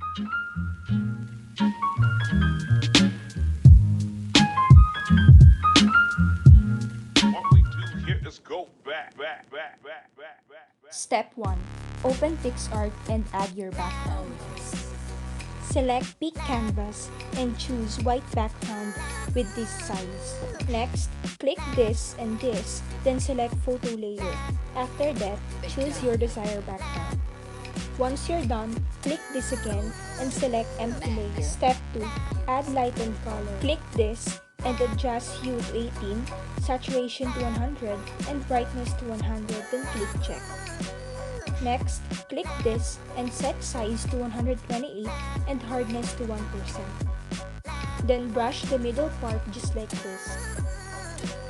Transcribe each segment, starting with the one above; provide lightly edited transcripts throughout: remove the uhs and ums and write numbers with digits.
What we do here is go back. Step 1. Open PicsArt and add your background. Select Pick Canvas and choose white background with this size. Next, click this and this, then select Photo Layer. After that, choose your desired background. Once you're done, click this again and select Empty Layer. Step 2. Add light and color. Click this and adjust hue to 18, saturation to 100, and brightness to 100, then click Check. Next, click this and set size to 128 and hardness to 1%. Then brush the middle part just like this.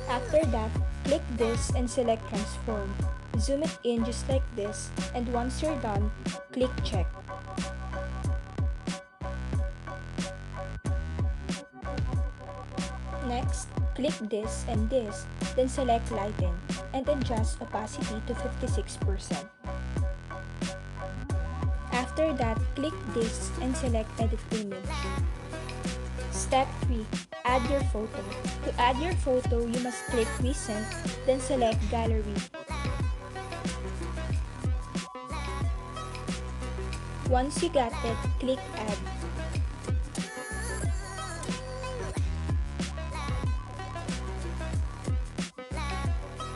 After that, click this and select Transform. Zoom it in just like this, and once you're done, click Check. Next, click this and this, then select Lighten and adjust opacity to 56%. After that, click this and select Edit Image. Step 3. Add your photo. To add your photo, you must click Recent, then select Gallery. Once you got it, click Add.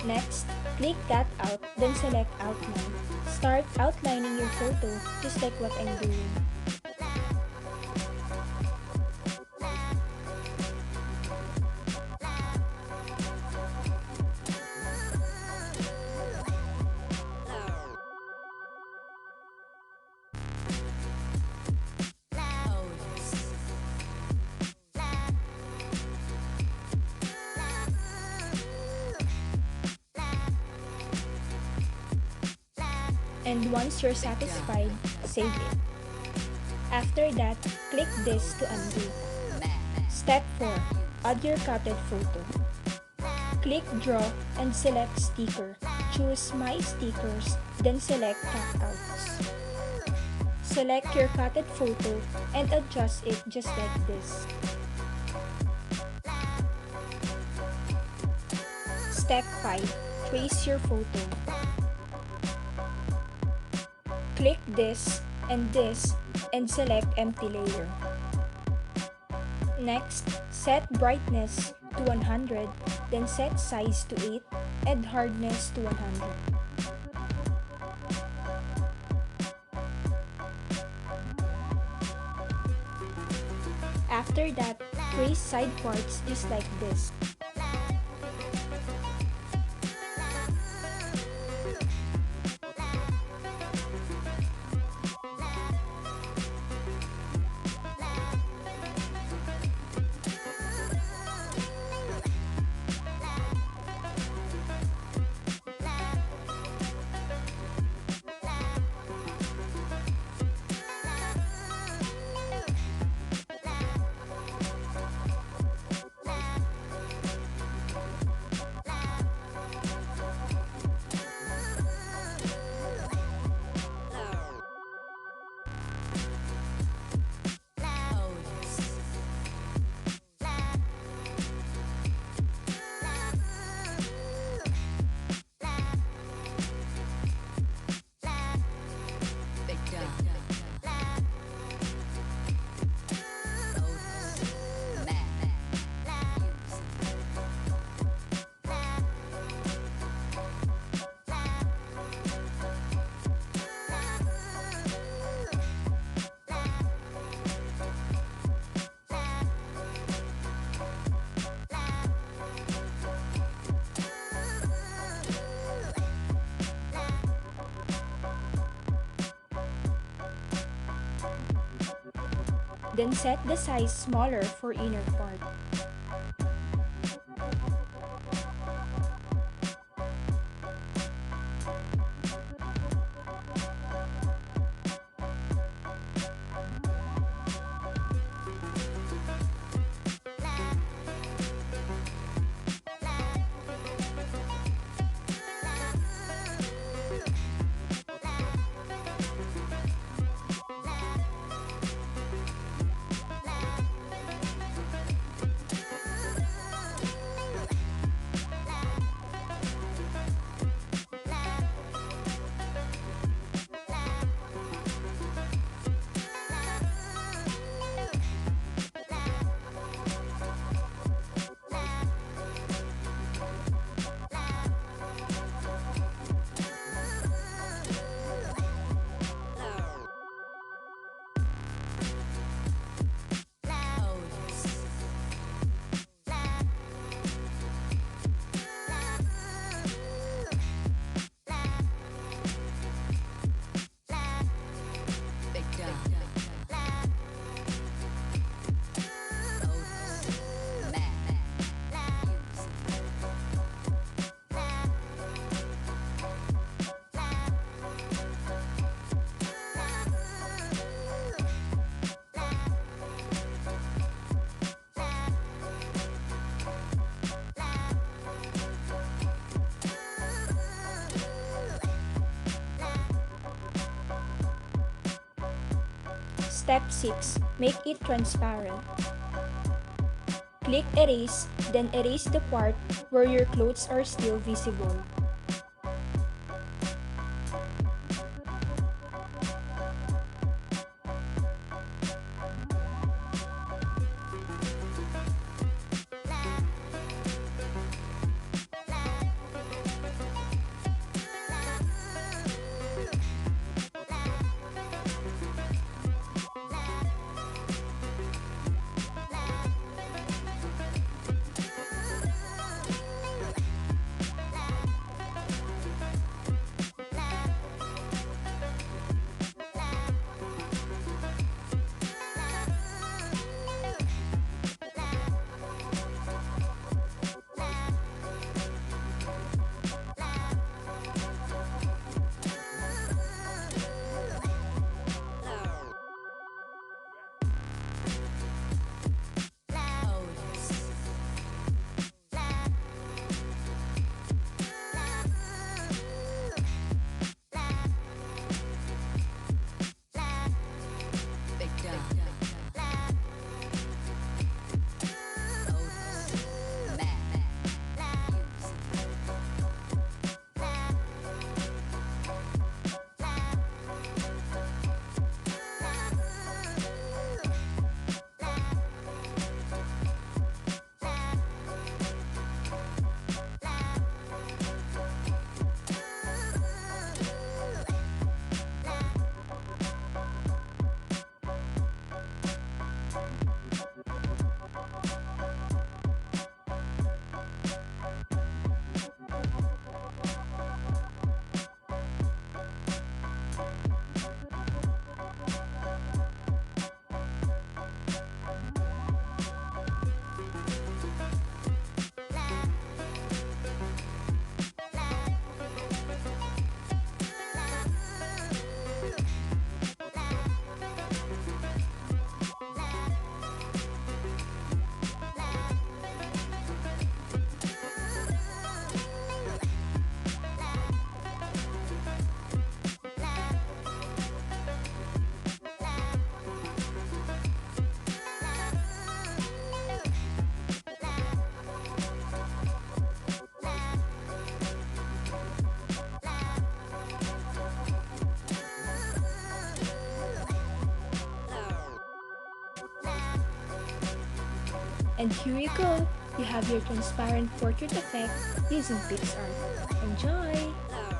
Next, click Cut Out, then select Outline. Start outlining your photo just like what I'm doing. And once you're satisfied, save it. After that, click this to undo. Step 4. Add your cutted photo. Click Draw and select Sticker. Choose My Stickers, then select Cutouts. Select your cutted photo and adjust it just like this. Step 5. Trace your photo. Click this and select Empty Layer. Next, set brightness to 100, then set size to 8 and hardness to 100. After that, trace side parts just like this. Then set the size smaller for inner part. Step 6. Make it transparent. Click Erase, then erase the part where your clothes are still visible. And here you go! You have your transparent portrait effect using PicsArt. Enjoy!